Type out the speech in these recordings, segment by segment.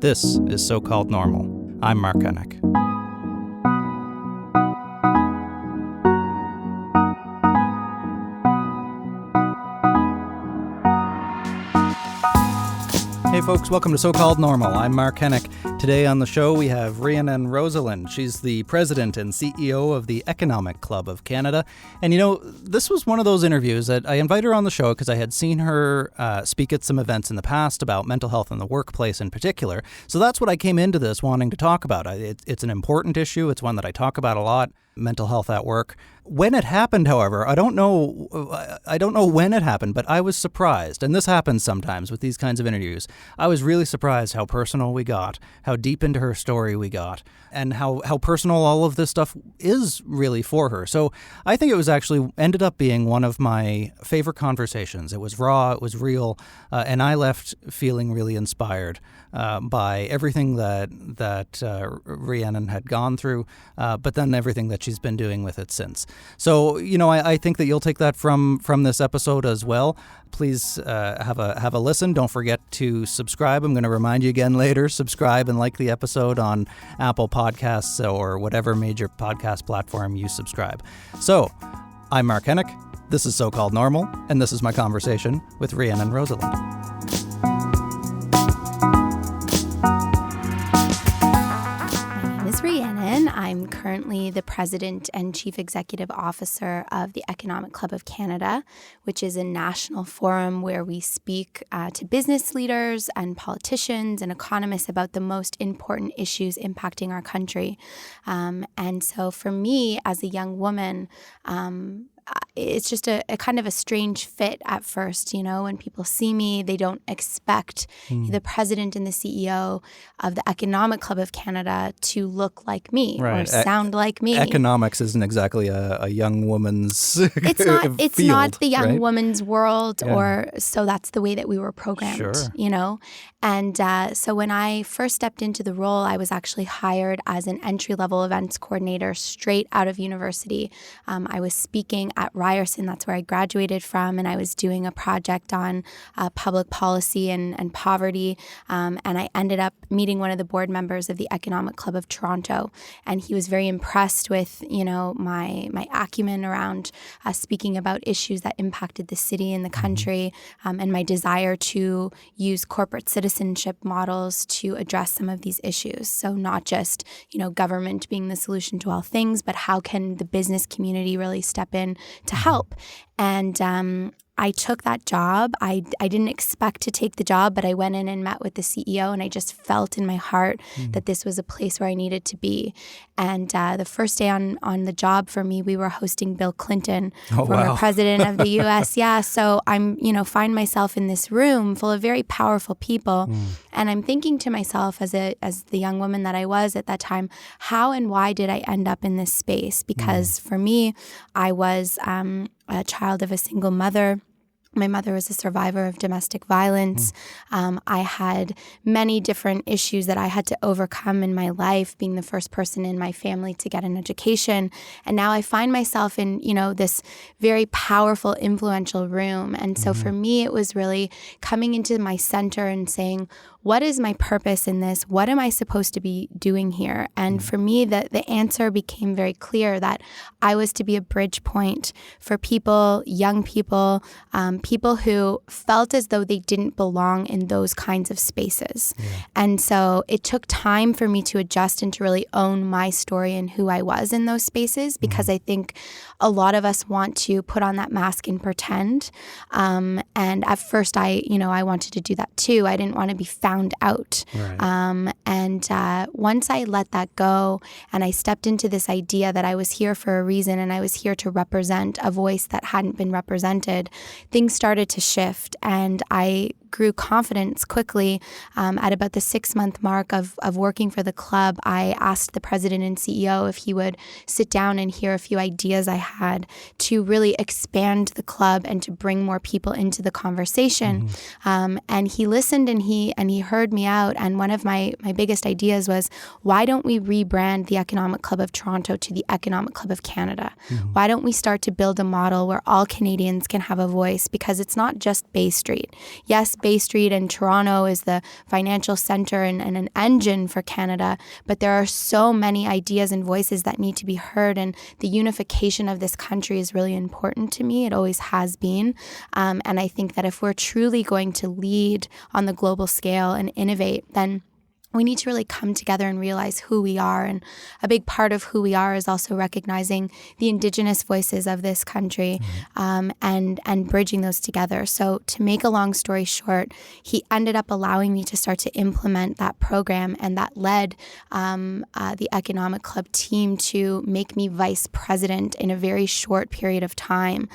This is So-Called Normal. I'm Mark Hennick. Hey folks, welcome to So-Called Normal. I'm Mark Hennick. Today on the show we have Rhiannon Rosalind. She's the president and CEO of the Economic Club of Canada. And you know, this was one of those interviews that I invited her on the show because I had seen her speak at some events in the past about mental health in the workplace in particular. So that's what I came into this wanting to talk about. It's an important issue. It's one that I talk about a lot. Mental health at work. When it happened, however, I don't know when it happened, but I was surprised. And this happens sometimes with these kinds of interviews. I was really surprised how personal we got, how deep into her story we got, and how personal all of this stuff is really for her. So I think it was actually ended up being one of my favorite conversations. It was raw, it was real, and I left feeling really inspired by everything that Rhiannon had gone through, but then everything that she's been doing with it since. So, you know, I think that you'll take that from this episode as well. Please have a listen. Don't forget to subscribe. I'm going to remind you again later. Subscribe and like the episode on Apple Podcasts or whatever major podcast platform you subscribe. So, I'm Mark Hennick. This is So-Called Normal, and this is my conversation with Rhiannon Rosalind. Rhiannon. I'm currently the President and Chief Executive Officer of the Economic Club of Canada, which is a national forum where we speak to business leaders and politicians and economists about the most important issues impacting our country. And so for me, as a young woman, it's just a kind of a strange fit at first, you know, when people see me, they don't expect the president and the CEO of the Economic Club of Canada to look like me or sound like me. Economics isn't exactly a young woman's It's field, not the young right? woman's world, Yeah. or so that's the way that we were programmed, Sure. you know. And so when I first stepped into the role, I was actually hired as an entry-level events coordinator straight out of university. I was speaking at Ryerson, that's where I graduated from, and I was doing a project on public policy and poverty. And I ended up meeting one of the board members of the Economic Club of Toronto, and he was very impressed with, you know, my acumen around speaking about issues that impacted the city and the country, and my desire to use corporate citizenship models to address some of these issues. So not just, you know, government being the solution to all things, but how can the business community really step in to help? And I took that job. I didn't expect to take the job, but I went in and met with the CEO, and I just felt in my heart that this was a place where I needed to be. And the first day on the job for me, we were hosting Bill Clinton, former president of the U.S. Yeah, so I'm, you know, find myself in this room full of very powerful people, and I'm thinking to myself as the young woman that I was at that time, how and why did I end up in this space? Because for me, I was a child of a single mother. My mother was a survivor of domestic violence. I had many different issues that I had to overcome in my life, being the first person in my family to get an education. And now I find myself in, you know, this very powerful, influential room. And so for me, it was really coming into my center and saying, what is my purpose in this? What am I supposed to be doing here? And for me, the answer became very clear that I was to be a bridge point for people, young people, people who felt as though they didn't belong in those kinds of spaces. Yeah. And so it took time for me to adjust and to really own my story and who I was in those spaces, because I think a lot of us want to put on that mask and pretend. And at first I wanted to do that too. I didn't want to be found out. Right. And once I let that go and I stepped into this idea that I was here for a reason and I was here to represent a voice that hadn't been represented, things started to shift, and I grew confidence quickly. At about the 6-month mark of working for the club, I asked the president and CEO if he would sit down and hear a few ideas I had to really expand the club and to bring more people into the conversation. And he listened and he heard me out. And one of my biggest ideas was, why don't we rebrand the Economic Club of Toronto to the Economic Club of Canada? Why don't we start to build a model where all Canadians can have a voice? Because it's not just Bay Street. Yes, Bay Street and Toronto is the financial center and an engine for Canada, but there are so many ideas and voices that need to be heard, and the unification of this country is really important to me. It always has been. And I think that if we're truly going to lead on the global scale and innovate, then we need to really come together and realize who we are. And a big part of who we are is also recognizing the Indigenous voices of this country, and bridging those together. So to make a long story short, he ended up allowing me to start to implement that program, and that led the Economic Club team to make me vice president in a very short period of time.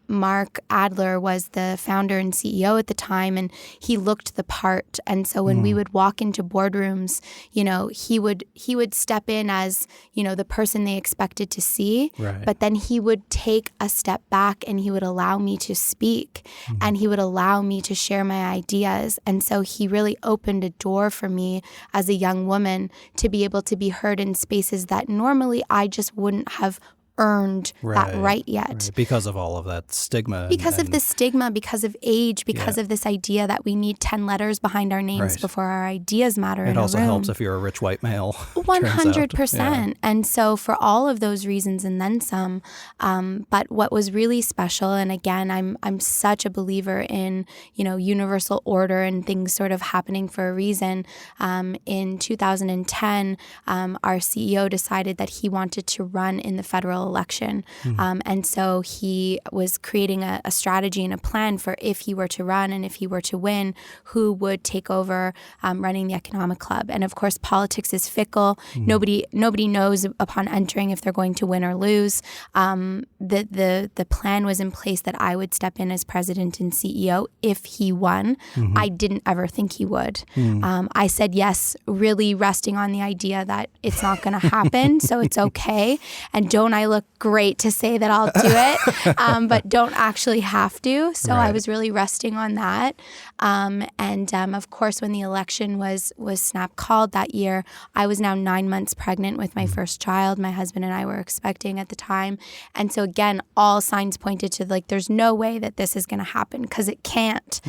Mark Adler was the founder and CEO at the time, and he looked the part. And so when we would walk into boardrooms, he would step in as, the person they expected to see, but then he would take a step back and he would allow me to speak, and he would allow me to share my ideas. And so he really opened a door for me as a young woman to be able to be heard in spaces that normally I just wouldn't have earned that right yet. Right. Because of all of that stigma. Because of the stigma, because of age, because of this idea that we need 10 letters behind our names before our ideas matter in a room. It also helps if you're a rich white male. 100%. And so for all of those reasons and then some, but what was really special, and again, I'm such a believer in, universal order and things sort of happening for a reason. In 2010, our CEO decided that he wanted to run in the federal election. And so he was creating a strategy and a plan for if he were to run and if he were to win, who would take over running the Economic Club. And of course, politics is fickle. Nobody knows upon entering if they're going to win or lose. The plan was in place that I would step in as president and CEO if he won. I didn't ever think he would. I said yes, really resting on the idea that it's not going to happen, so it's okay. And don't I look great to say that I'll do it, but don't actually have to. So I was really resting on that. And of course, when the election was snap called that year, I was now 9 months pregnant with my first child. My husband and I were expecting at the time. And so again, all signs pointed to there's no way that this is going to happen, because it can't.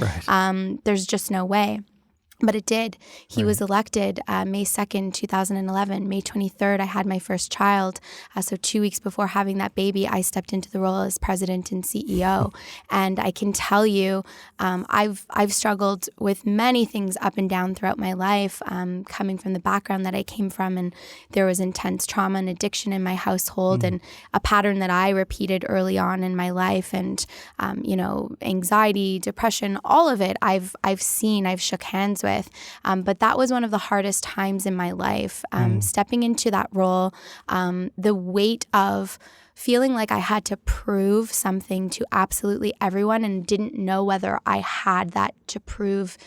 There's just no way. But it did. He was elected May 2nd, 2011. May 23rd, I had my first child. So 2 weeks before having that baby, I stepped into the role as president and CEO. And I can tell you, I've struggled with many things up and down throughout my life, coming from the background that I came from. And there was intense trauma and addiction in my household, and a pattern that I repeated early on in my life. And, anxiety, depression, all of it, I've shook hands with. But that was one of the hardest times in my life, stepping into that role, the weight of feeling like I had to prove something to absolutely everyone and didn't know whether I had that to prove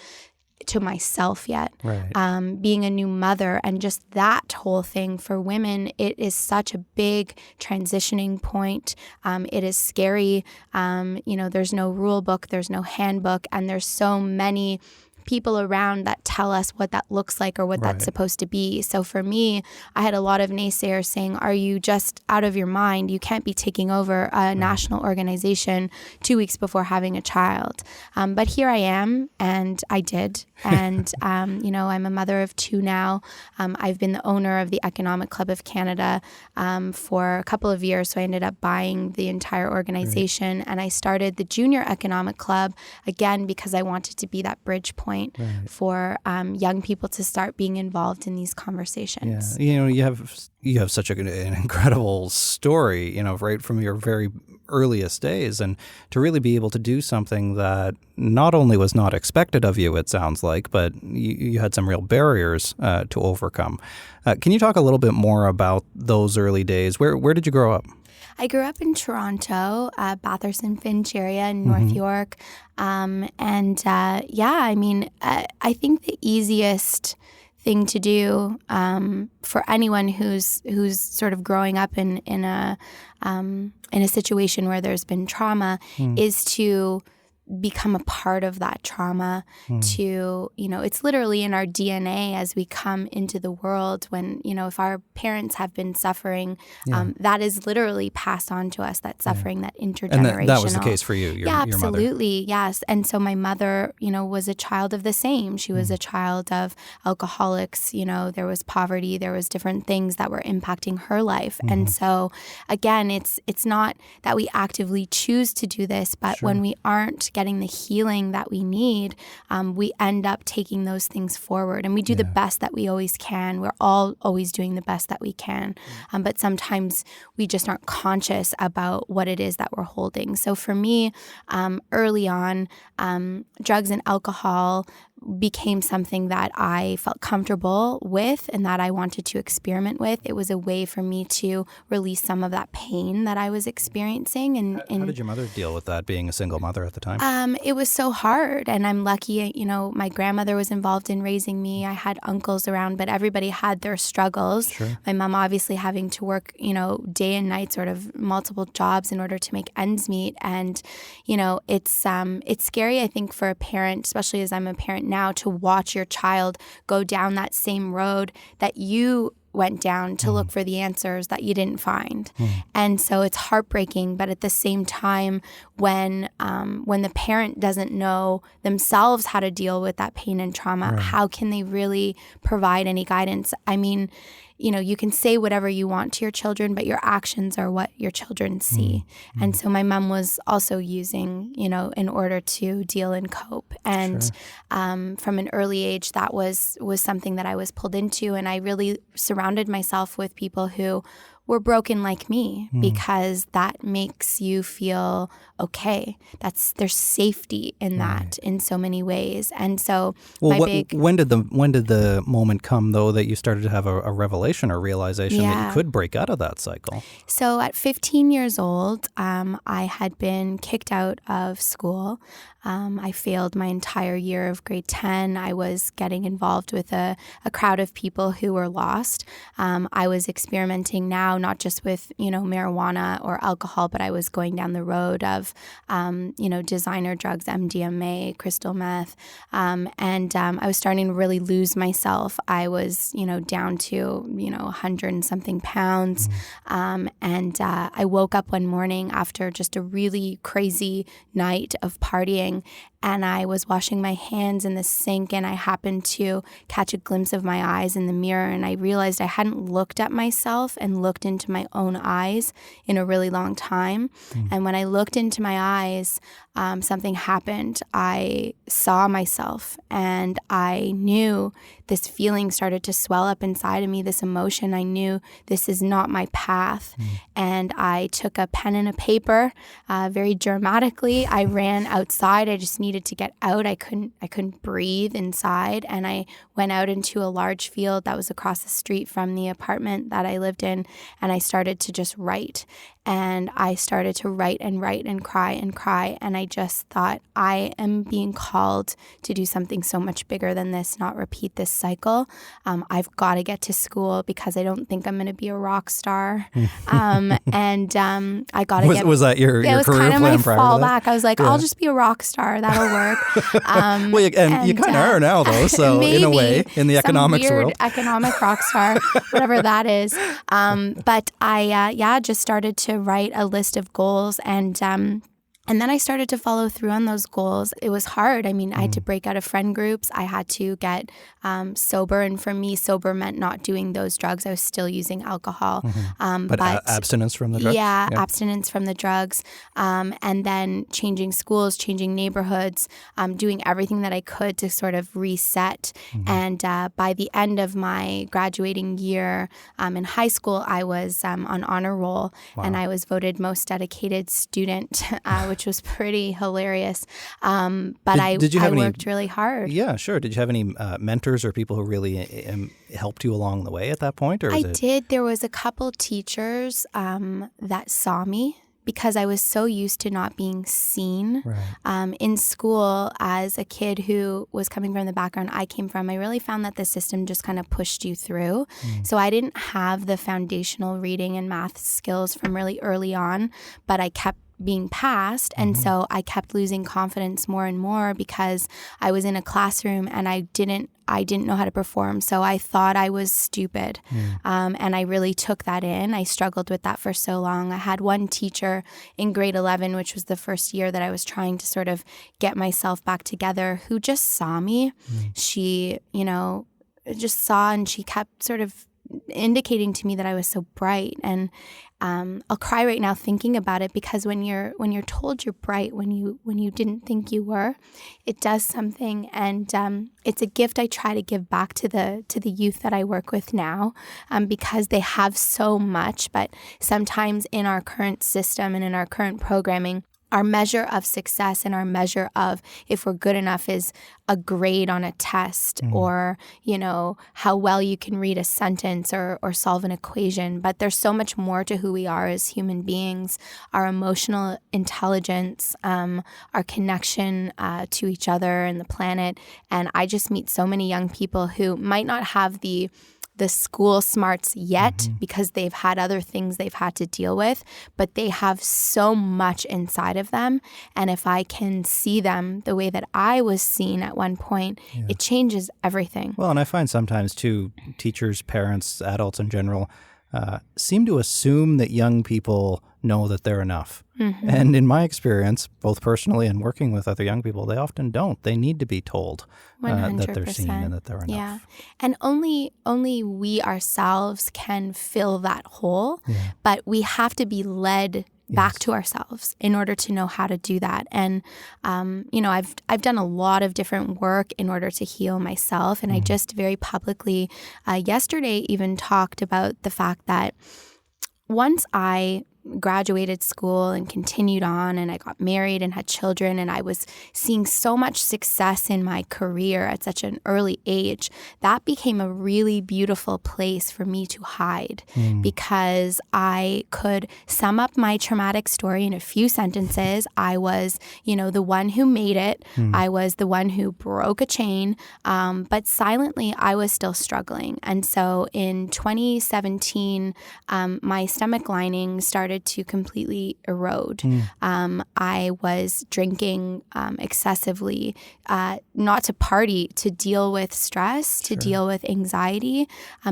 to myself yet. Being a new mother and just that whole thing for women, it is such a big transitioning point. It is scary. There's no rule book, there's no handbook, and there's so many people around that tell us what that looks like or what that's supposed to be. So for me, I had a lot of naysayers saying, are you just out of your mind? You can't be taking over a national organization 2 weeks before having a child. But here I am, and I did. And, I'm a mother of two now. I've been the owner of the Economic Club of Canada for a couple of years. So I ended up buying the entire organization, and I started the Junior Economic Club, again, because I wanted to be that bridge point for young people to start being involved in these conversations. Yeah. You have such an incredible story, right from your very earliest days, and to really be able to do something that not only was not expected of you, it sounds like, but you had some real barriers to overcome. Can you talk a little bit more about those early days? Where did you grow up? I grew up in Toronto, Bathurst and Finch area in North York. I think the easiest thing to do for anyone who's sort of growing up in a situation where there's been trauma is to become a part of that trauma to, it's literally in our DNA as we come into the world when, if our parents have been suffering, that is literally passed on to us, that suffering, that intergenerational. And that was the case for you, your absolutely, mother. Yes. And so my mother, was a child of the same. She was a child of alcoholics, there was poverty, there was different things that were impacting her life. And so again, it's not that we actively choose to do this, but when we aren't getting the healing that we need, we end up taking those things forward. And we do the best that we always can. We're all always doing the best that we can. But sometimes we just aren't conscious about what it is that we're holding. So for me, early on, drugs and alcohol became something that I felt comfortable with and that I wanted to experiment with. It was a way for me to release some of that pain that I was experiencing. And how did your mother deal with that, being a single mother at the time? It was so hard. And I'm lucky, my grandmother was involved in raising me. I had uncles around, but everybody had their struggles. Sure. My mom obviously having to work, day and night, sort of multiple jobs in order to make ends meet. And, it's scary, I think, for a parent, especially as I'm a parent now, to watch your child go down that same road that you went down to look for the answers that you didn't find. And so it's heartbreaking, but at the same time, when the parent doesn't know themselves how to deal with that pain and trauma, how can they really provide any guidance? I mean, you can say whatever you want to your children, but your actions are what your children see. And so my mom was also using, in order to deal and cope. And from an early age, that was something that I was pulled into. And I really surrounded myself with people who were broken like me, because that makes you feel okay. There's safety in that in so many ways. And so when did the moment come, though, that you started to have a revelation or realization that you could break out of that cycle? So at 15 years old, I had been kicked out of school. I failed my entire year of grade 10. I was getting involved with a crowd of people who were lost. I was experimenting now, not just with, marijuana or alcohol, but I was going down the road of, designer drugs, MDMA, crystal meth. And I was starting to really lose myself. I was, down to, 100 and something pounds. And I woke up one morning after just a really crazy night of partying, and I was washing my hands in the sink, and I happened to catch a glimpse of my eyes in the mirror, and I realized I hadn't looked at myself and looked into my own eyes in a really long time. And when I looked into my eyes, something happened. I saw myself, and I knew this feeling started to swell up inside of me, this emotion. I knew this is not my path. And I took a pen and a paper, very dramatically. I ran outside. I just needed to get out. I couldn't breathe inside. And I went out into a large field that was across the street from the apartment that I lived in. And I started to just write. And I started to write and write and cry. And I just thought, I am being called to do something so much bigger than this, not repeat this cycle. I've got to get to school because I don't think I'm going to be a rock star. I got to get... Was that your career plan? It was kind of my fallback. I was like, Yeah. I'll just be a rock star. That'll work. Well, you kind of are now, though. So in a way, in the economics some weird world, economic rock star, whatever that is. But I just started to write a list of goals, and then I started to follow through on those goals. It was hard. I mean, I had to break out of friend groups. I had to get sober. And for me, sober meant not doing those drugs. I was still using alcohol. but abstinence from the drugs? Yeah, abstinence from the drugs. And then changing schools, changing neighborhoods, doing everything that I could to sort of reset. And by the end of my graduating year in high school, I was on honor roll. Wow. And I was voted most dedicated student, which was pretty hilarious. But I worked really hard. Yeah, sure. Did you have any mentors or people who really helped you along the way at that point? Or I did. There was a couple teachers that saw me because I was so used to not being seen. Right. In school, as a kid who was coming from the background I came from, I really found that the system just kind of pushed you through. So I didn't have the foundational reading and math skills from really early on, but I kept being passed. And so I kept losing confidence more and more because I was in a classroom and I didn't know how to perform. So I thought I was stupid. And I really took that in. I struggled with that for so long. I had one teacher in grade 11, which was the first year that I was trying to sort of get myself back together, who just saw me. She, just saw, and she kept sort of indicating to me that I was so bright. And I'll cry right now thinking about it, because when you're told you're bright when you didn't think you were, it does something. And it's a gift I try to give back to the youth that I work with now, because they have so much. But sometimes in our current system and in our current programming, our measure of success and our measure of if we're good enough is a grade on a test, or, how well you can read a sentence or solve an equation. But there's so much more to who we are as human beings, our emotional intelligence, our connection to each other and the planet. And I just meet so many young people who might not have the school smarts yet, because they've had other things they've had to deal with, but they have so much inside of them. And if I can see them the way that I was seen at one point, it changes everything. Well, and I find sometimes too, teachers, parents, adults in general, seem to assume that young people know that they're enough. And in my experience, both personally and working with other young people, they often don't. They need to be told that they're seen and that they're enough. Yeah. And only we ourselves can fill that hole, but we have to be led back to ourselves in order to know how to do that. And, I've done a lot of different work in order to heal myself. And I just very publicly yesterday even talked about the fact that once I graduated school and continued on, and I got married and had children, and I was seeing so much success in my career at such an early age, that became a really beautiful place for me to hide, because I could sum up my traumatic story in a few sentences. I was, the one who made it. I was the one who broke a chain, but silently I was still struggling. And so in 2017, my stomach lining started to completely erode. I was drinking excessively, not to party, to deal with stress, to deal with anxiety.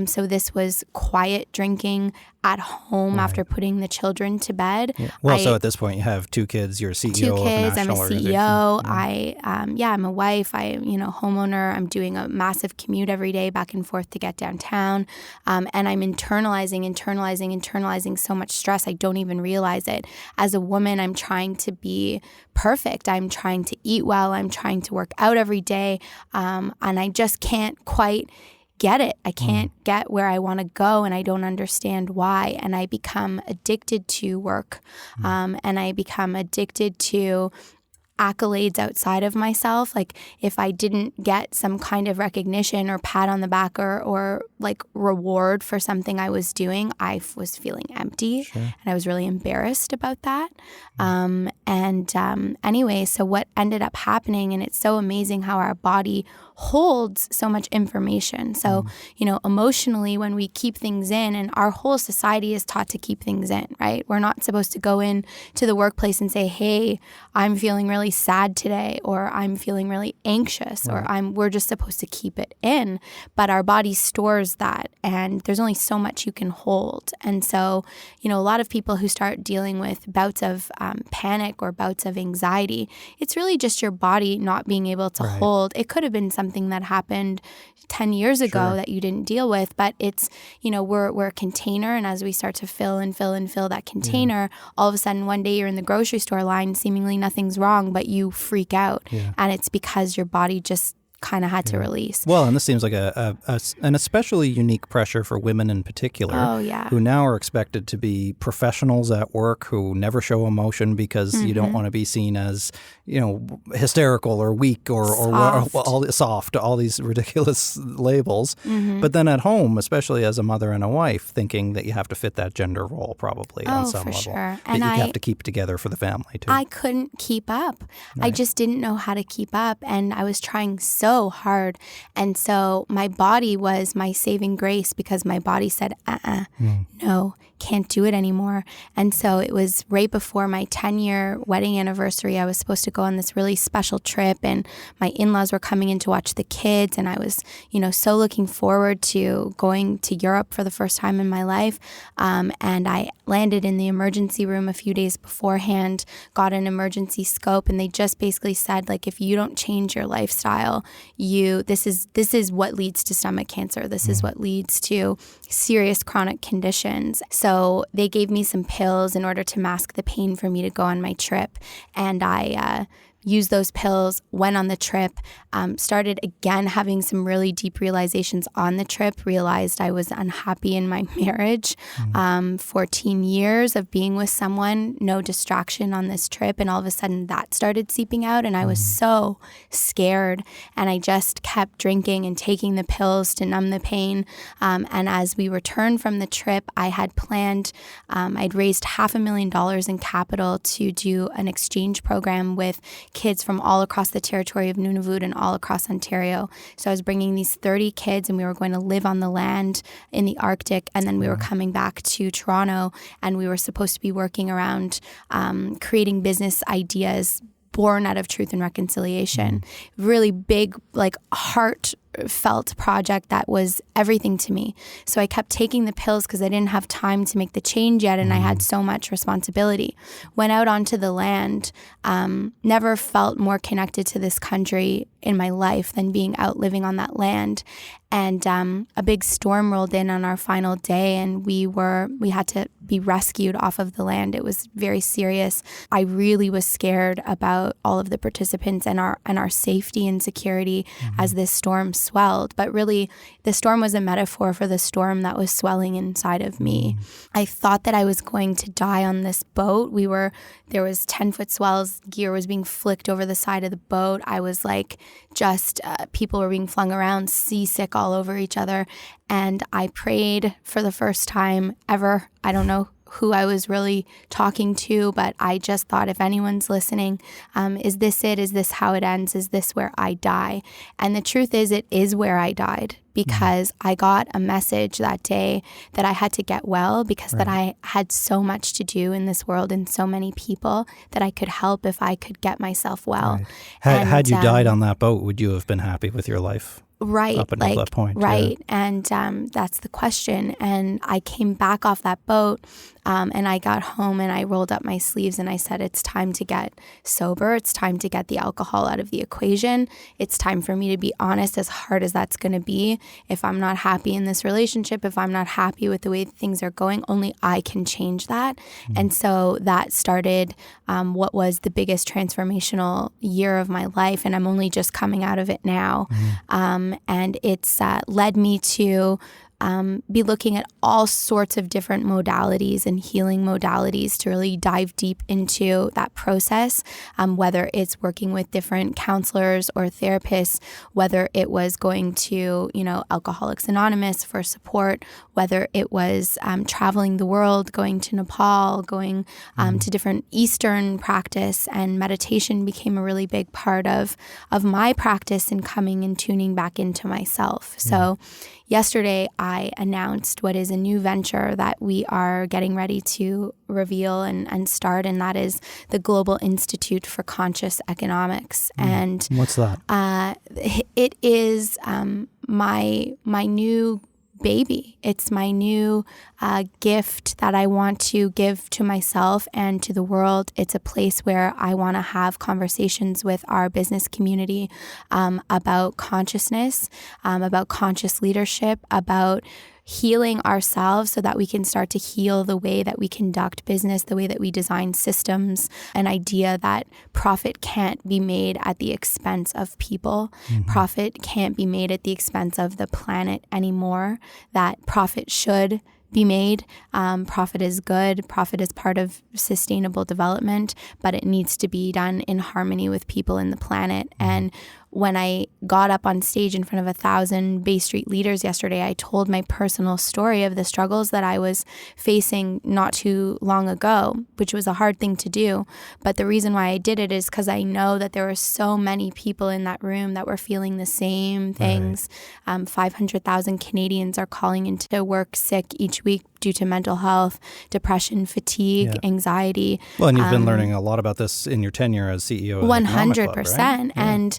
So this was quiet drinking at home after putting the children to bed. Well, so at this point you have 2 kids, you're a CEO 2 kids, of a national I'm a CEO, I'm a wife, homeowner, I'm doing a massive commute every day back and forth to get downtown, and I'm internalizing so much stress I don't even realize it. As a woman, I'm trying to be perfect, I'm trying to eat well, I'm trying to work out every day, and I just can't quite get it. I can't get where I want to go, and I don't understand why. And I become addicted to work, and I become addicted to accolades outside of myself. Like if I didn't get some kind of recognition or pat on the back or like reward for something I was doing, I was feeling empty, and I was really embarrassed about that. Anyway, so what ended up happening, and it's so amazing how our body holds so much information. So, emotionally, when we keep things in, and our whole society is taught to keep things in, right? We're not supposed to go in to the workplace and say, hey, I'm feeling really sad today, or I'm feeling really anxious, or we're just supposed to keep it in. But our body stores that, and there's only so much you can hold. And so, a lot of people who start dealing with bouts of panic or bouts of anxiety, it's really just your body not being able to hold. It could have been something that happened 10 years ago that you didn't deal with, but it's, we're a container, and as we start to fill that container, all of a sudden one day you're in the grocery store line, seemingly nothing's wrong, but you freak out, and it's because your body just kind of had to release. Well, and this seems like an especially unique pressure for women in particular, who now are expected to be professionals at work who never show emotion because you don't want to be seen as, hysterical or weak or soft, all these ridiculous labels. But then at home, especially as a mother and a wife, thinking that you have to fit that gender role probably on some level. Sure. And you have to keep together for the family too. I couldn't keep up. I just didn't know how to keep up, and I was trying so hard. And so my body was my saving grace, because my body said, no, can't do it anymore. And so it was right before my 10-year wedding anniversary. I was supposed to go on this really special trip, and my in-laws were coming in to watch the kids. And I was, so looking forward to going to Europe for the first time in my life. And I landed in the emergency room a few days beforehand, got an emergency scope, and they just basically said, like, if you don't change your lifestyle, this is what leads to stomach cancer. This is what leads to serious chronic conditions. So they gave me some pills in order to mask the pain for me to go on my trip. And I used those pills, went on the trip, started again having some really deep realizations on the trip, realized I was unhappy in my marriage. 14 years of being with someone, no distraction on this trip. And all of a sudden that started seeping out. And I was so scared. And I just kept drinking and taking the pills to numb the pain. And as we returned from the trip, I had planned, I'd raised $500,000 in capital to do an exchange program with kids from all across the territory of Nunavut and all across Ontario. So I was bringing these 30 kids, and we were going to live on the land in the Arctic, and then we were coming back to Toronto, and we were supposed to be working around creating business ideas born out of truth and reconciliation. Really big, like, heartfelt project that was everything to me. So I kept taking the pills because I didn't have time to make the change yet, and I had so much responsibility. Went out onto the land, never felt more connected to this country in my life than being out living on that land. And a big storm rolled in on our final day, and we had to be rescued off of the land. It was very serious. I really was scared about all of the participants and our safety and security as this storm swelled. But really, the storm was a metaphor for the storm that was swelling inside of me. I thought that I was going to die on this boat. There was 10-foot swells. Gear was being flicked over the side of the boat. I was like, people were being flung around, seasick all over each other. And I prayed for the first time ever. I don't know who I was really talking to, but I just thought, if anyone's listening, is this it? Is this how it ends? Is this where I die? And the truth is, it is where I died, because I got a message that day that I had to get well, because that I had so much to do in this world and so many people that I could help if I could get myself well. Had you died on that boat, would you have been happy with your life? Right. Up until that point. Right. Yeah. And that's the question. And I came back off that boat, and I got home, and I rolled up my sleeves, and I said, it's time to get sober. It's time to get the alcohol out of the equation. It's time for me to be honest, as hard as that's going to be. If I'm not happy in this relationship, if I'm not happy with the way things are going, only I can change that. And so that started what was the biggest transformational year of my life. And I'm only just coming out of it now. And it's led me to be looking at all sorts of different modalities and healing modalities to really dive deep into that process, whether it's working with different counselors or therapists, whether it was going to, Alcoholics Anonymous for support, whether it was traveling the world, going to Nepal, going to different Eastern practice, and meditation became a really big part of my practice in coming and tuning back into myself. So yesterday, I announced what is a new venture that we are getting ready to reveal and start, and that is the Global Institute for Conscious Economics. And what's that? It is my new baby. It's my new gift that I want to give to myself and to the world. It's a place where I want to have conversations with our business community about consciousness, about conscious leadership, about healing ourselves so that we can start to heal the way that we conduct business, the way that we design systems, an idea that profit can't be made at the expense of people. Profit can't be made at the expense of the planet anymore, that profit should be made. Profit is good. Profit is part of sustainable development, but it needs to be done in harmony with people and the planet. And when I got up on stage in front of 1,000 Bay Street leaders yesterday, I told my personal story of the struggles that I was facing not too long ago, which was a hard thing to do. But the reason why I did it is because I know that there were so many people in that room that were feeling the same things. 500,000 Canadians are calling into work sick each week due to mental health, depression, fatigue, anxiety. Well, and you've been learning a lot about this in your tenure as CEO of the Economic Club, 100%. right? And,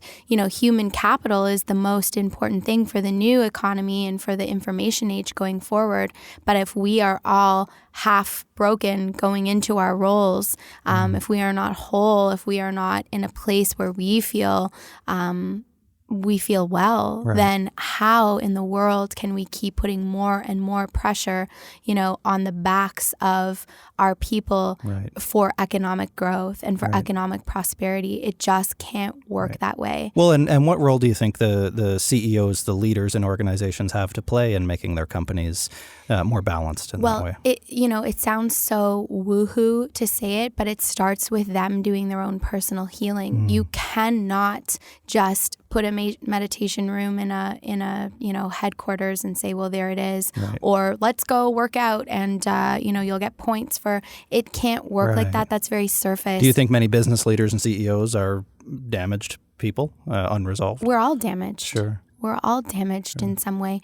human capital is the most important thing for the new economy and for the information age going forward. But if we are all half broken going into our roles, if we are not whole, if we are not in a place where we feel well, then how in the world can we keep putting more and more pressure, on the backs of our people for economic growth and for economic prosperity? It just can't work that way. Well, and what role do you think the CEOs, the leaders in organizations have to play in making their companies more balanced in that way? Well, it sounds so woohoo to say it, but it starts with them doing their own personal healing. You cannot just put a meditation room in a headquarters and say, well, there it is, or let's go work out and you'll get points for. It can't work like that. That's very surface. Do you think many business leaders and CEOs are damaged people, unresolved? We're all damaged. Sure. We're all damaged in some way.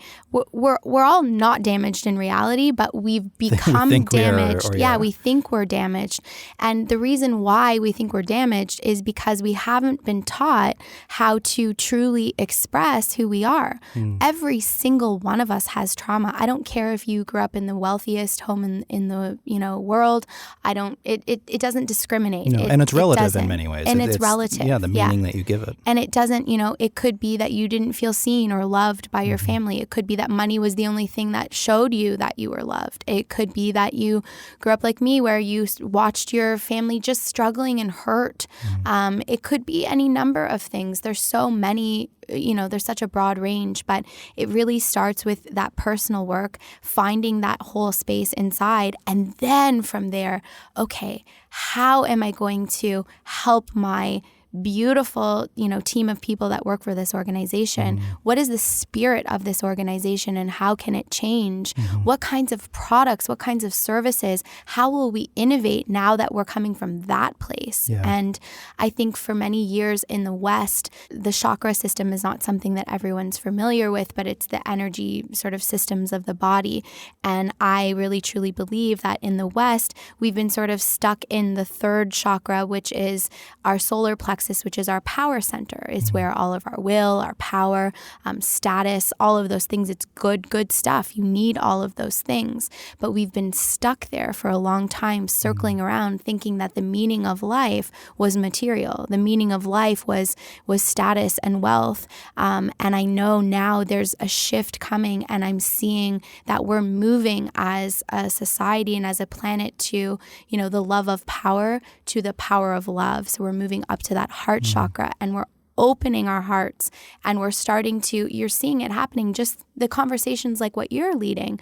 We're all not damaged in reality, but we've become damaged. We think we're damaged. And the reason why we think we're damaged is because we haven't been taught how to truly express who we are. Every single one of us has trauma. I don't care if you grew up in the wealthiest home in the world. It doesn't discriminate. No, and it's relative in many ways. And it's relative. Yeah, the meaning that you give it. And it doesn't, it could be that you didn't feel seen or loved by your family. It could be that money was the only thing that showed you that you were loved. It could be that you grew up like me where you watched your family just struggling and hurt. It could be any number of things. There's so many, there's such a broad range, but it really starts with that personal work, finding that whole space inside. And then from there, okay, how am I going to help my beautiful, team of people that work for this organization? What is the spirit of this organization and how can it change? What kinds of products, what kinds of services, how will we innovate now that we're coming from that place? And I think for many years in the West, the chakra system is not something that everyone's familiar with, but it's the energy sort of systems of the body. And I really truly believe that in the West, we've been sort of stuck in the third chakra, which is our solar plexus, which is our power center. It's where all of our will, our power, status, all of those things, it's good stuff. You need all of those things. But we've been stuck there for a long time, circling around, thinking that the meaning of life was material. The meaning of life was status and wealth. And I know now there's a shift coming, and I'm seeing that we're moving as a society and as a planet to, the love of power to the power of love. So we're moving up to that heart chakra, and we're opening our hearts, and we're starting to, you're seeing it happening, just the conversations like what you're leading,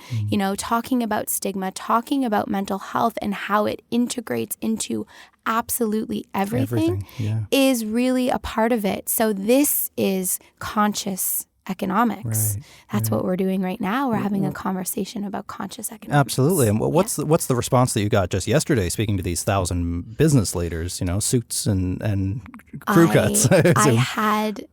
talking about stigma, talking about mental health and how it integrates into absolutely everything. Is really a part of it. So this is conscious economics. That's what we're doing right now. We're having a conversation about conscious economics. Absolutely. And what's the response that you got just yesterday speaking to these 1,000 business leaders, suits and crew cuts? I had,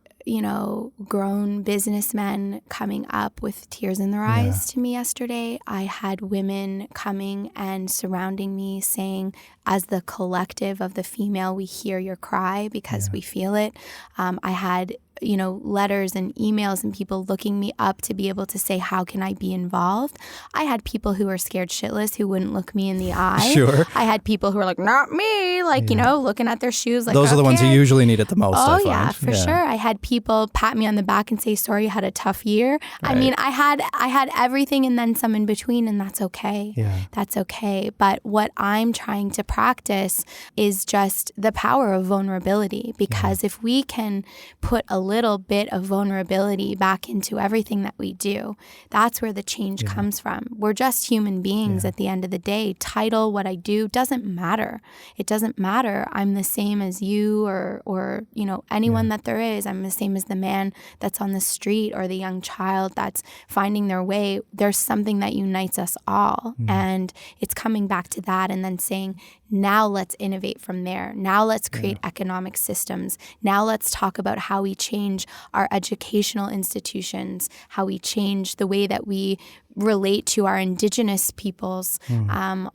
grown businessmen coming up with tears in their eyes to me yesterday. I had women coming and surrounding me saying, as the collective of the female, we hear your cry because we feel it. I had letters and emails and people looking me up to be able to say, how can I be involved? I had people who were scared shitless who wouldn't look me in the eye. Sure. I had people who were like, not me, looking at their shoes like, those are the ones who usually need it the most, I find. For sure. I had people pat me on the back and say, sorry, you had a tough year. I mean, I had everything and then some in between, and that's okay. That's okay. But what I'm trying to practice practice is just the power of vulnerability. Because if we can put a little bit of vulnerability back into everything that we do, that's where the change comes from. We're just human beings at the end of the day. Title, what I do, doesn't matter. It doesn't matter. I'm the same as you or you know, anyone that there is. I'm the same as the man that's on the street or the young child that's finding their way. There's something that unites us all. And it's coming back to that and then saying, now let's innovate from there. Now let's create economic systems. Now let's talk about how we change our educational institutions, how we change the way that we relate to our Indigenous peoples,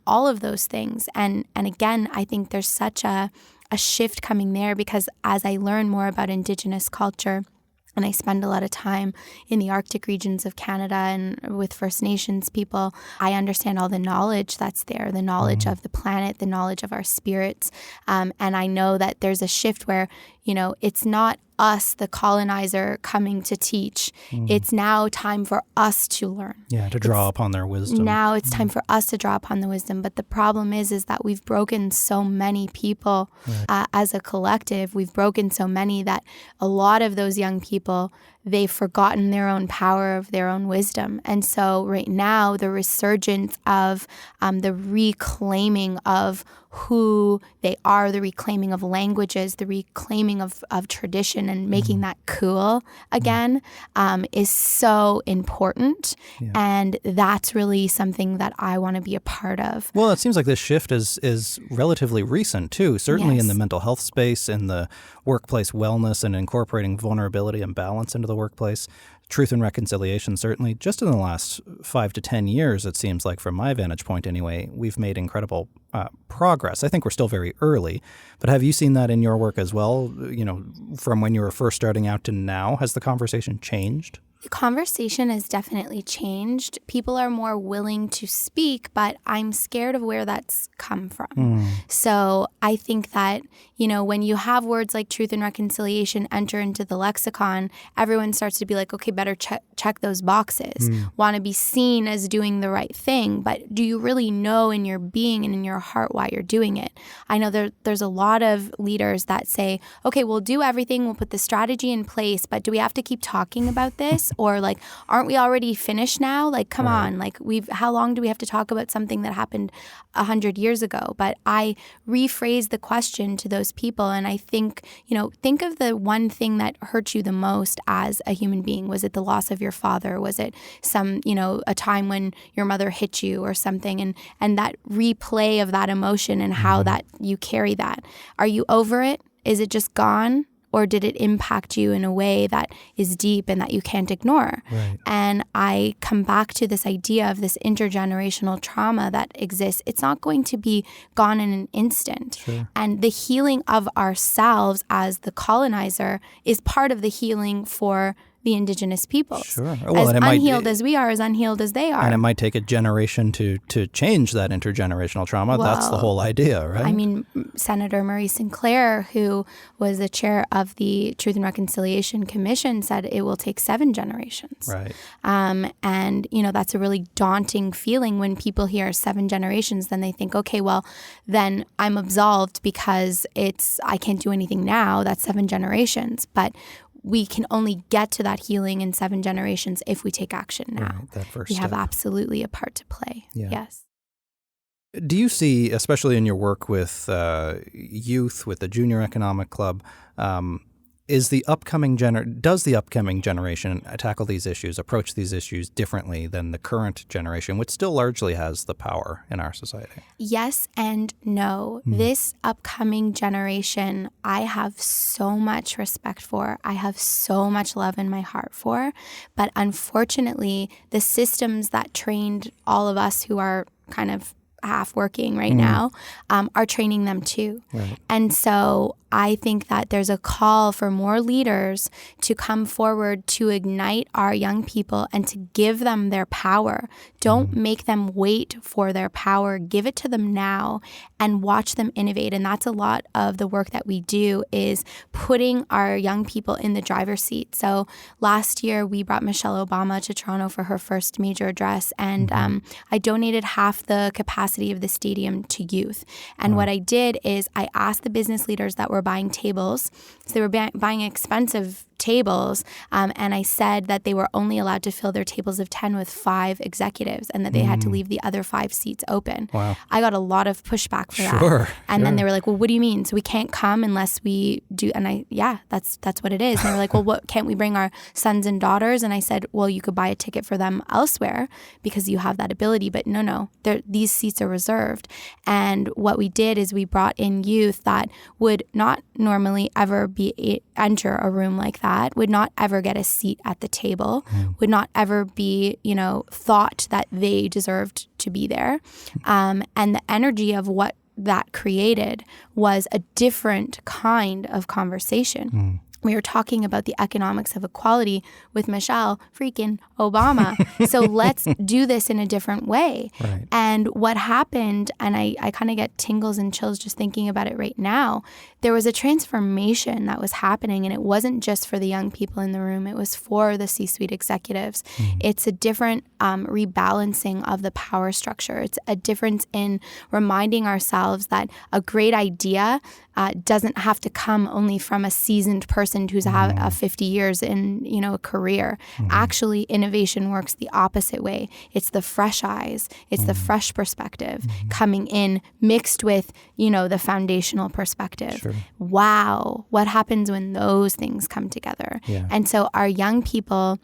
all of those things. And again, I think there's such a shift coming there, because as I learn more about Indigenous culture, and I spend a lot of time in the Arctic regions of Canada and with First Nations people, I understand all the knowledge that's there, the knowledge of the planet, the knowledge of our spirits. And I know that there's a shift where, you know, it's not us, the colonizer, coming to teach. It's now time for us to learn. Yeah, to draw upon their wisdom. Now it's time for us to draw upon the wisdom. But the problem is that we've broken so many people as a collective. We've broken so many that a lot of those young people, they've forgotten their own power of their own wisdom. And so right now, the resurgence of the reclaiming of who they are, the reclaiming of languages, the reclaiming of tradition and making that cool again is so important. And that's really something that I want to be a part of. Well, it seems like this shift is relatively recent too, certainly in the mental health space, in the workplace wellness and incorporating vulnerability and balance into the workplace. Truth and reconciliation, certainly. Just in the last 5 to 10 years, it seems like, from my vantage point anyway, we've made incredible progress. I think we're still very early, but have you seen that in your work as well? You know, from when you were first starting out to now, has the conversation changed? The conversation has definitely changed. People are more willing to speak, but I'm scared of where that's come from. So I think that, you know, when you have words like truth and reconciliation enter into the lexicon, everyone starts to be like, okay, better check those boxes. Want to be seen as doing the right thing, but do you really know in your being and in your heart why you're doing it? I know there's a lot of leaders that say, okay, we'll do everything, we'll put the strategy in place, but do we have to keep talking about this? Or like, aren't we already finished now? Like, come on, like how long do we have to talk about something that happened 100 years ago? But I rephrase the question to those people. And I think, you know, think of the one thing that hurt you the most as a human being. Was it the loss of your father? Was it some, you know, a time when your mother hit you or something? And that replay of that emotion and how that you carry that. Are you over it? Is it just gone? Or did it impact you in a way that is deep and that you can't ignore? And I come back to this idea of this intergenerational trauma that exists. It's not going to be gone in an instant. And the healing of ourselves as the colonizer is part of the healing for the Indigenous peoples. Well, as unhealed as we are, as unhealed as they are. And it might take a generation to change that intergenerational trauma. Well, that's the whole idea, right? I mean, Senator Murray Sinclair, who was the chair of the Truth and Reconciliation Commission, said it will take 7 generations. And, you know, that's a really daunting feeling when people hear 7 generations. Then they think, okay, well, then I'm absolved because I can't do anything now. That's 7 generations. But we can only get to that healing in 7 generations if we take action now. That first we step. have absolutely a part to play. Yes. Do you see, especially in your work with youth, with the Junior Economic Club, does the upcoming generation tackle these issues, approach these issues differently than the current generation, which still largely has the power in our society? Yes and no. This upcoming generation, I have so much respect for. I have so much love in my heart for. But unfortunately, the systems that trained all of us who are kind of half working right now are training them too. And so I think that there's a call for more leaders to come forward to ignite our young people and to give them their power. Don't make them wait for their power. Give it to them now and watch them innovate. And that's a lot of the work that we do, is putting our young people in the driver's seat. So last year we brought Michelle Obama to Toronto for her first major address, and I donated half the capacity of the stadium to youth. And what I did is I asked the business leaders that were buying tables, so they were buying expensive tables, and I said that they were only allowed to fill their tables of 10 with 5 executives, and that they had to leave the other 5 seats open. Wow. I got a lot of pushback for that. And then they were like, well, what do you mean? So we can't come unless we do? And that's what it is. And they were like, well, what, can't we bring our sons and daughters? And I said, well, you could buy a ticket for them elsewhere because you have that ability. But no, these seats are reserved. And what we did is we brought in youth that would not normally ever enter a room like that, would not ever get a seat at the table, would not ever be, thought that they deserved to be there. And the energy of what that created was a different kind of conversation. We were talking about the economics of equality with Michelle freaking Obama. So let's do this in a different way. Right. And what happened, and I kind of get tingles and chills just thinking about it right now, there was a transformation that was happening, and it wasn't just for the young people in the room. It was for the C-suite executives. It's a different rebalancing of the power structure. It's a difference in reminding ourselves that a great idea doesn't have to come only from a seasoned person who's had 50 years in a career. Actually, innovation works the opposite way. It's the fresh eyes. It's the fresh perspective coming in, mixed with the foundational perspective. Sure. Wow, what happens when those things come together? Yeah. And so our young people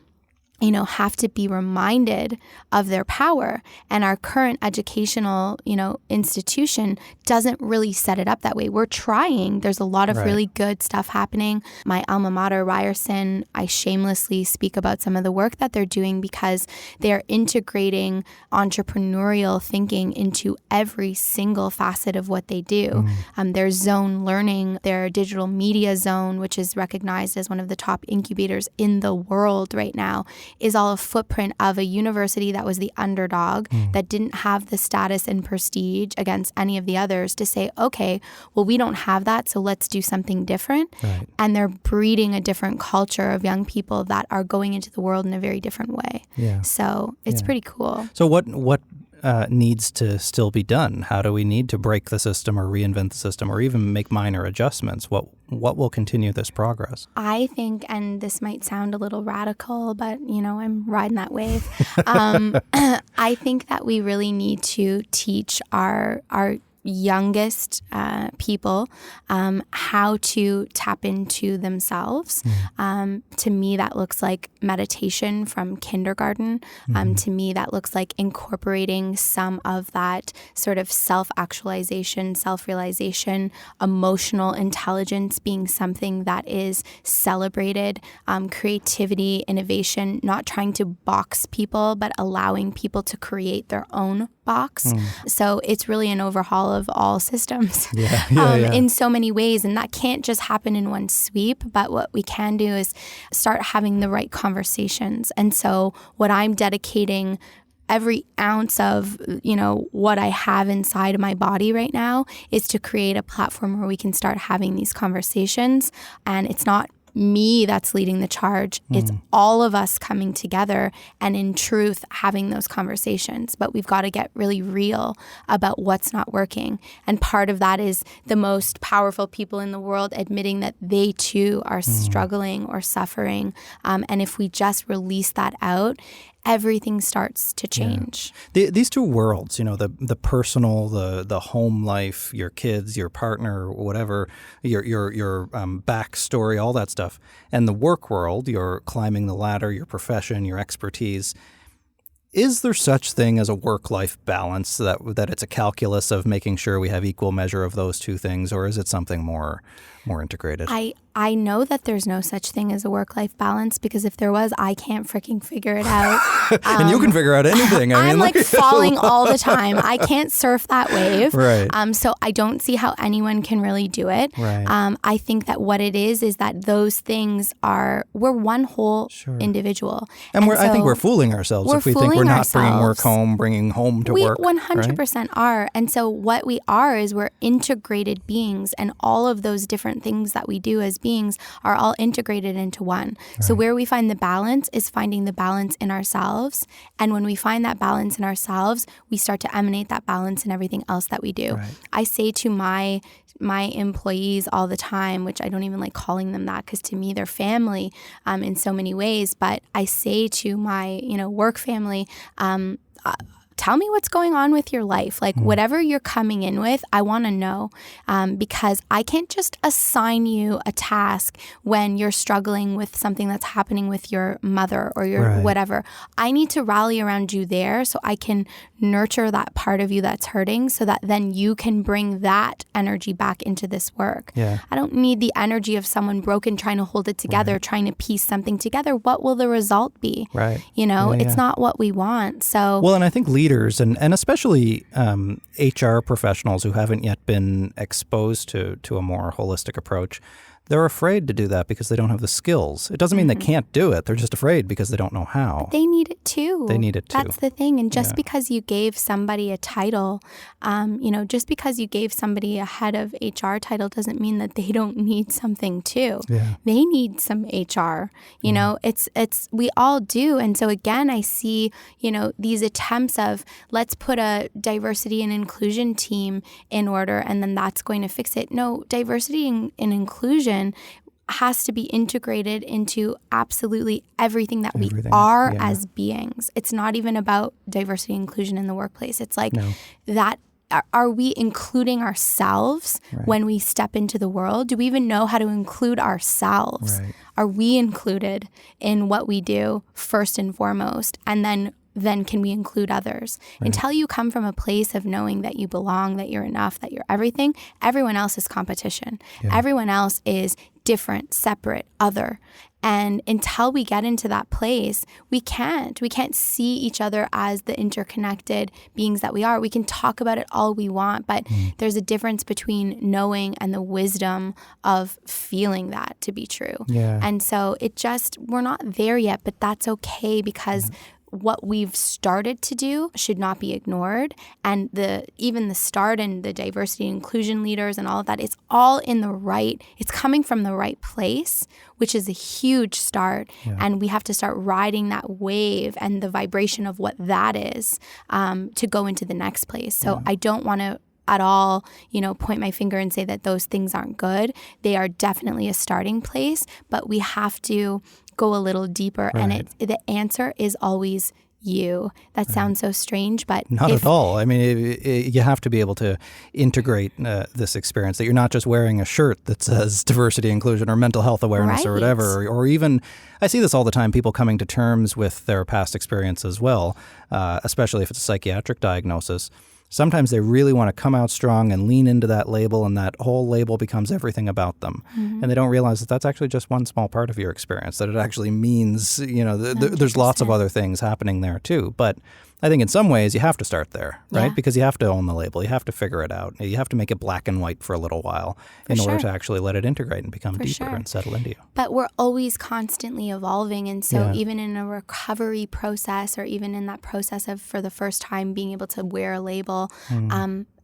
have to be reminded of their power. And our current educational, institution doesn't really set it up that way. We're trying. There's a lot of really good stuff happening. My alma mater, Ryerson, I shamelessly speak about some of the work that they're doing because they're integrating entrepreneurial thinking into every single facet of what they do. Their zone learning, their digital media zone, which is recognized as one of the top incubators in the world right now, is all a footprint of a university that was the underdog, that didn't have the status and prestige against any of the others to say, okay, well, we don't have that, so let's do something different. Right. And they're breeding a different culture of young people that are going into the world in a very different way. Yeah. So it's pretty cool. So what needs to still be done? How do we need to break the system or reinvent the system or even make minor adjustments? What will continue this progress? I think, and this might sound a little radical, but, I'm riding that wave. I think that we really need to teach our youngest people how to tap into themselves. To me, that looks like meditation from kindergarten. To me, that looks like incorporating some of that sort of self-actualization, self-realization, emotional intelligence being something that is celebrated, creativity, innovation, not trying to box people, but allowing people to create their own box. So it's really an overhaul of all systems in so many ways. And that can't just happen in one sweep. But what we can do is start having the right conversations. And so what I'm dedicating every ounce of, what I have inside of my body right now is to create a platform where we can start having these conversations. And it's not me that's leading the charge. It's all of us coming together and in truth having those conversations. But we've got to get really real about what's not working. And part of that is the most powerful people in the world admitting that they too are struggling or suffering. And if we just release that out, everything starts to change. Yeah. These two worlds, the personal, the home life, your kids, your partner, whatever, your backstory, all that stuff, and the work world, your climbing the ladder, your profession, your expertise. Is there such thing as a work-life balance, that it's a calculus of making sure we have equal measure of those two things, or is it something more integrated? I know that there's no such thing as a work-life balance, because if there was, I can't freaking figure it out. And you can figure out anything. I'm like falling all the time. I can't surf that wave. Right. So I don't see how anyone can really do it. Right. I think that what it is that those things we're one whole individual. And I think we're fooling ourselves if we think we're not bringing work home, bringing home to work. We 100% are. And so what we are is we're integrated beings, and all of those different things that we do as beings are all integrated into one. Right. So where we find the balance is finding the balance in ourselves. And when we find that balance in ourselves, we start to emanate that balance in everything else that we do. Right. I say to my employees all the time, which I don't even like calling them that, because to me they're family in so many ways. But I say to my work family, tell me what's going on with your life. Like whatever you're coming in with, I want to know, because I can't just assign you a task when you're struggling with something that's happening with your mother or your whatever. I need to rally around you there so I can nurture that part of you that's hurting, so that then you can bring that energy back into this work. Yeah. I don't need the energy of someone broken trying to hold it together, trying to piece something together. What will the result be? Right. It's not what we want. So well, and I think leaders and especially HR professionals who haven't yet been exposed to a more holistic approach, they're afraid to do that because they don't have the skills. It doesn't mean they can't do it. They're just afraid because they don't know how. But they need it too. They need it too. That's the thing. And just because you gave somebody a title, just because you gave somebody a head of HR title doesn't mean that they don't need something too. Yeah. They need some HR. It's we all do. And so again, I see, these attempts of let's put a diversity and inclusion team in order and then that's going to fix it. No, diversity and inclusion has to be integrated into absolutely everything that we are as beings. It's not even about diversity and inclusion in the workplace. It's like that. Are we including ourselves when we step into the world? Do we even know how to include ourselves? Right. Are we included in what we do first and foremost? And then can we include others? Right. Until you come from a place of knowing that you belong, that you're enough, that you're everything, everyone else is competition. Yeah. Everyone else is different, separate, other. And until we get into that place, we can't see each other as the interconnected beings that we are. We can talk about it all we want, but there's a difference between knowing and the wisdom of feeling that to be true. Yeah. And so we're not there yet, but that's okay, because what we've started to do should not be ignored. And even the start and the diversity and inclusion leaders and all of that, it's all it's coming from the right place, which is a huge start. Yeah. And we have to start riding that wave and the vibration of what that is to go into the next place. So I don't want to at all, point my finger and say that those things aren't good. They are definitely a starting place, but we have to go a little deeper. Right. And the answer is always you. That sounds so strange, but not at all. I mean, you have to be able to integrate this experience, that you're not just wearing a shirt that says diversity, inclusion, or mental health awareness or whatever, or even, I see this all the time, people coming to terms with their past experience as well, especially if it's a psychiatric diagnosis. Sometimes they really want to come out strong and lean into that label, and that whole label becomes everything about them. Mm-hmm. And they don't realize that that's actually just one small part of your experience, that it actually means, there's lots of other things happening there too. But I think in some ways you have to start there, right? Yeah. Because you have to own the label. You have to figure it out. You have to make it black and white for a little while in order to actually let it integrate and become deeper and settle into you. But we're always constantly evolving. And so even in a recovery process, or even in that process of for the first time being able to wear a label,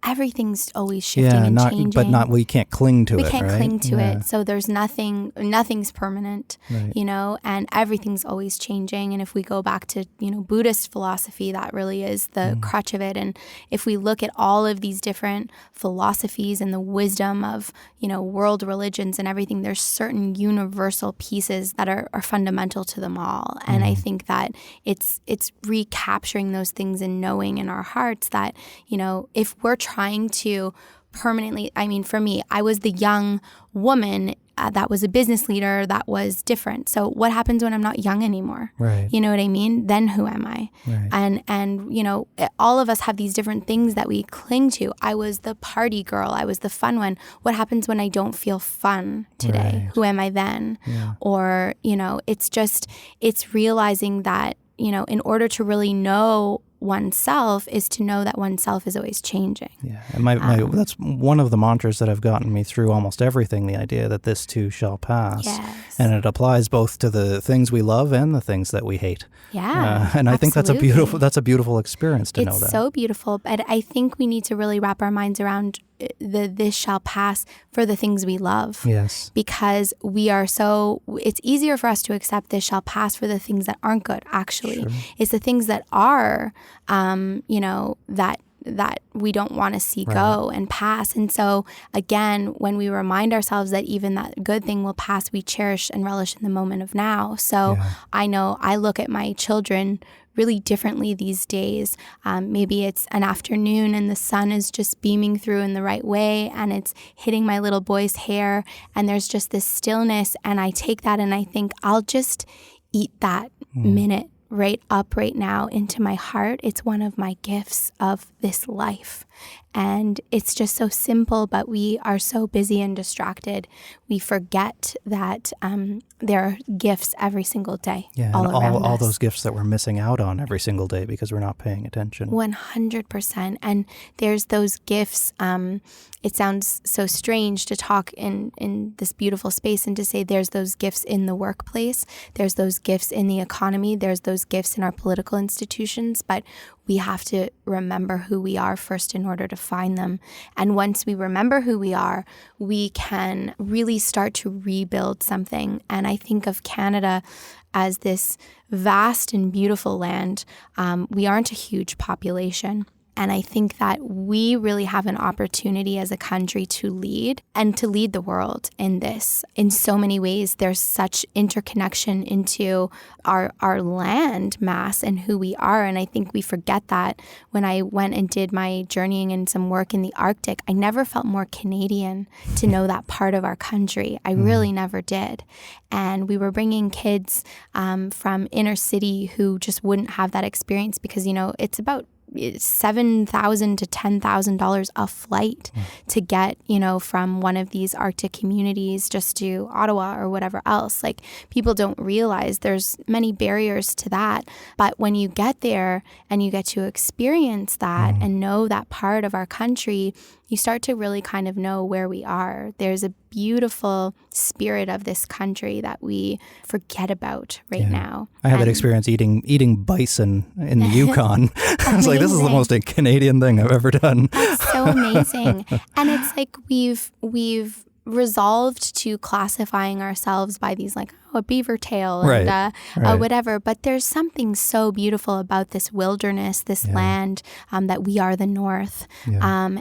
everything's always shifting and changing. But we can't cling to it, We can't cling to it. So there's nothing's permanent, and everything's always changing. And if we go back to, Buddhist philosophy, that really is the crutch of it. And if we look at all of these different philosophies and the wisdom of, world religions and everything, there's certain universal pieces that are fundamental to them all. And I think that it's recapturing those things and knowing in our hearts that, if we're trying to permanently, for me, I was the young woman that was a business leader that was different. So what happens when I'm not young anymore? Right. You know what I mean? Then who am I? Right. And you know, all of us have these different things that we cling to. I was the party girl. I was the fun one. What happens when I don't feel fun today? Right. Who am I then? Yeah. Or, you know, it's realizing that, you know, in order to really know oneself is to know that oneself is always changing. Yeah, and my that's one of the mantras that have gotten me through almost everything, the idea that this too shall pass. Yes. And it applies both to the things we love and the things that we hate. Yeah. And I think that's a beautiful experience to know that. It's so beautiful, but I think we need to really wrap our minds around this shall pass for the things we love. Yes. Because it's easier for us to accept this shall pass for the things that aren't good, actually. Sure. It's the things that are, you know, that we don't want to see go and pass. And so, again, when we remind ourselves that even that good thing will pass, we cherish and relish in the moment of now. So I know I look at my children really differently these days. Maybe it's an afternoon and the sun is just beaming through in the right way and it's hitting my little boy's hair and there's just this stillness, and I take that and I think I'll just eat that minute right up right now into my heart. It's one of my gifts of this life. And it's just so simple, but we are so busy and distracted. We forget that there are gifts every single day. Yeah, all and around all us. those gifts that we're missing out on every single day because we're not paying attention. 100%. And there's those gifts. It sounds so strange to talk in this beautiful space and to say there's those gifts in the workplace. There's those gifts in the economy. There's those gifts in our political institutions. But we have to remember who we are first in order to find them. And once we remember who we are, we can really start to rebuild something. And I think of Canada as this vast and beautiful land. We aren't a huge population. And I think that we really have an opportunity as a country to lead and to lead the world in this. In so many ways, there's such interconnection into our land mass and who we are. And I think we forget that. When I went and did my journeying and some work in the Arctic, I never felt more Canadian to know that part of our country. I really never did. And we were bringing kids from inner city who just wouldn't have that experience because, you know, it's about $7,000 to $10,000 a flight to get, you know, from one of these Arctic communities just to Ottawa or whatever else. Like, people don't realize there's many barriers to that. But when you get there and you get to experience that and know that part of our country, you start to really kind of know where we are. There's a beautiful spirit of this country that we forget about now. I had that experience eating bison in the Yukon. I was like, this is the most Canadian thing I've ever done. That's so amazing. And it's like we've resolved to classifying ourselves by these like, a beaver tail and whatever. But there's something so beautiful about this wilderness, this land, that we are the North, and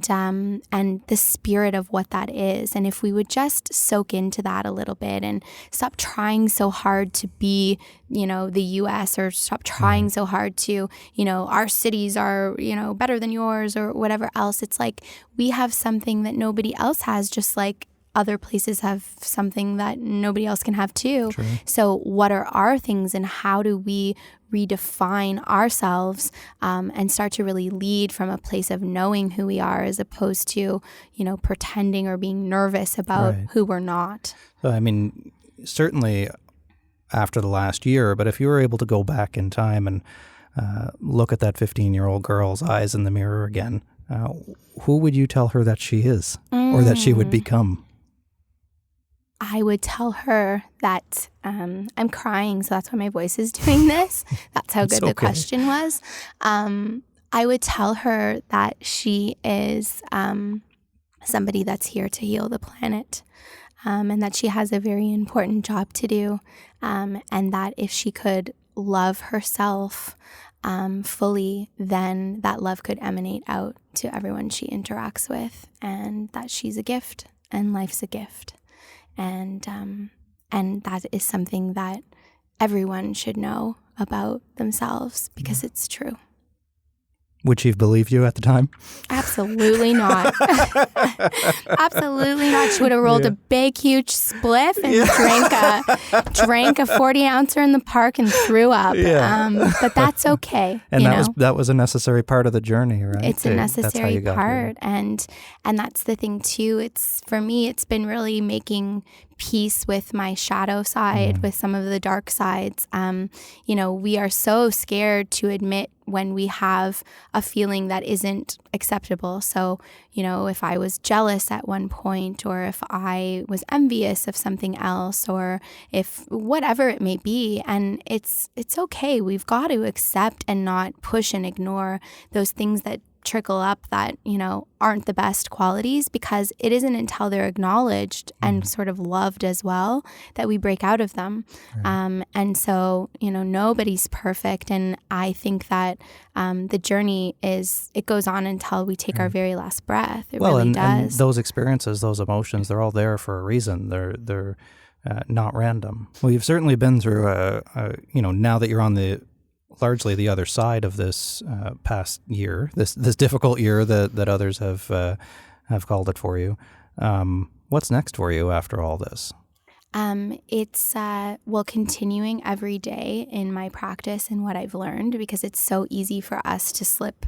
the spirit of what that is. And if we would just soak into that a little bit and stop trying so hard to be, you know, the U.S. or stop trying so hard to, you know, our cities are, you know, better than yours or whatever else. It's like we have something that nobody else has, just like other places have something that nobody else can have too. True. So what are our things and how do we redefine ourselves and start to really lead from a place of knowing who we are as opposed to, you know, pretending or being nervous about who we're not. So, I mean, certainly after the last year, but if you were able to go back in time and look at that 15-year-old girl's eyes in the mirror again, who would you tell her that she is or that she would become? I would tell her that I'm crying, so that's why my voice is doing this. That's how good the question was. I would tell her that she is somebody that's here to heal the planet, and that she has a very important job to do, and that if she could love herself fully, then that love could emanate out to everyone she interacts with, and that she's a gift and life's a gift. And that is something that everyone should know about themselves because it's true. Would she have believed you at the time? Absolutely not. Absolutely not. She would have rolled a big, huge spliff and drank a 40-ouncer in the park and threw up. Yeah. But that's okay. And that was a necessary part of the journey, right? It's a necessary part. And that's the thing too. For me, it's been really making peace with my shadow side, with some of the dark sides. We are so scared to admit when we have a feeling that isn't acceptable. So, if I was jealous at one point, or if I was envious of something else, or if whatever it may be, and it's okay. We've got to accept and not push and ignore those things that trickle up that, aren't the best qualities, because it isn't until they're acknowledged and sort of loved as well that we break out of them. Right. And so, nobody's perfect. And I think that the journey it goes on until we take our very last breath. It really does. And those experiences, those emotions, they're all there for a reason. They're not random. Well, you've certainly been through now that you're on largely the other side of this past year, this difficult year that others have called it for you. What's next for you after all this? It's continuing every day in my practice and what I've learned, because it's so easy for us to slip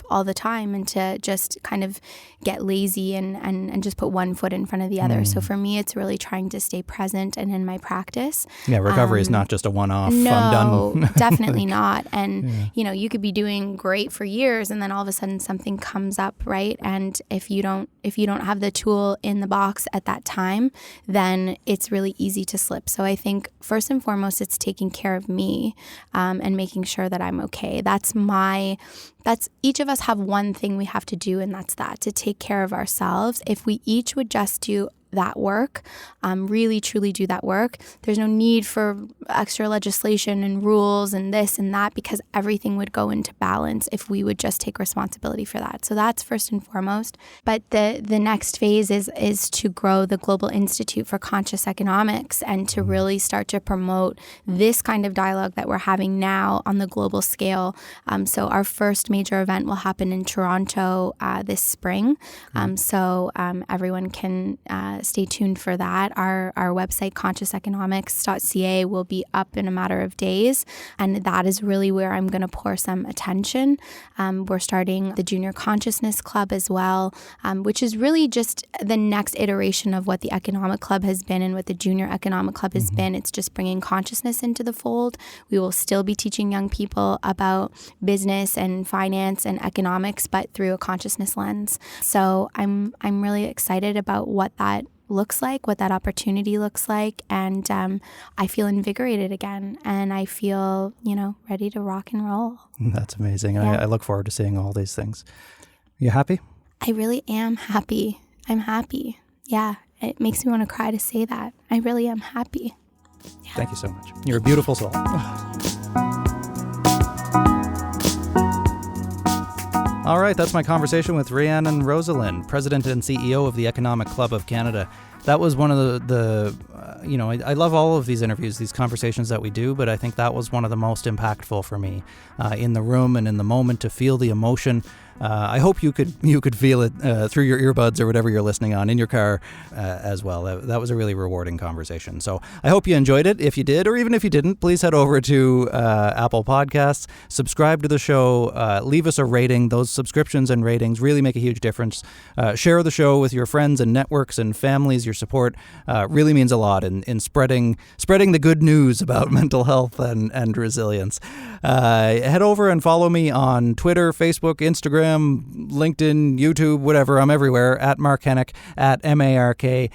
all the time and to just kind of get lazy and just put one foot in front of the other. So for me, it's really trying to stay present and in my practice. Yeah, recovery is not just a one-off. No, I'm done. Definitely not. And, you could be doing great for years and then all of a sudden something comes up, right? And if you don't have the tool in the box at that time, then it's really easy to slip. So I think first and foremost, it's taking care of me and making sure that I'm okay. That's each of us have one thing we have to do, and that's to take care of ourselves. If we each would just do that work, really truly do that work, there's no need for extra legislation and rules and this and that, because everything would go into balance if we would just take responsibility for that. So that's first and foremost. But the next phase is to grow the Global Institute for Conscious Economics and to really start to promote this kind of dialogue that we're having now on the global scale. So our first major event will happen in Toronto this spring. So everyone can stay tuned for that. Our website, consciouseconomics.ca, will be up in a matter of days. And that is really where I'm going to pour some attention. We're starting the Junior Consciousness Club as well, which is really just the next iteration of what the Economic Club has been and what the Junior Economic Club has been. It's just bringing consciousness into the fold. We will still be teaching young people about business and finance and economics, but through a consciousness lens. So I'm really excited about what that looks like, what that opportunity looks like, and I feel invigorated again, and I feel, ready to rock and roll. That's amazing. Yeah. I look forward to seeing all these things. You happy? I really am happy. I'm happy. Yeah, it makes me want to cry to say that. I really am happy. Yeah. Thank you so much. You're a beautiful soul. All right, that's my conversation with Rhiannon Rosalind, President and CEO of the Economic Club of Canada. That was one of I love all of these interviews, these conversations that we do, but I think that was one of the most impactful for me in the room and in the moment, to feel the emotion. I hope you could feel it through your earbuds or whatever you're listening on in your car as well. That was a really rewarding conversation. So I hope you enjoyed it. If you did, or even if you didn't, please head over to Apple Podcasts, subscribe to the show, leave us a rating. Those subscriptions and ratings really make a huge difference. Share the show with your friends and networks and families. Your support really means a lot in spreading the good news about mental health and resilience. Head over and follow me on Twitter, Facebook, Instagram, LinkedIn, YouTube, whatever. I'm everywhere at Mark Hennick, at MarkHenick,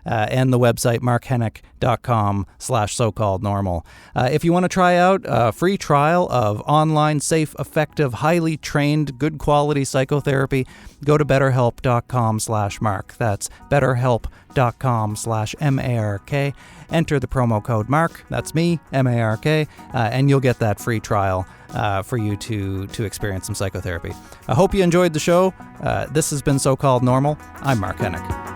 and the website markhennick.com/so-called-normal. If you want to try out a free trial of online, safe, effective, highly trained, good quality psychotherapy, go to betterhelp.com/Mark. That's betterhelp.com/MARK. Enter the promo code Mark, that's me, MARK, and you'll get that free trial for you to experience some psychotherapy. I hope you enjoyed the show. This has been So-Called Normal. I'm Mark Hennick.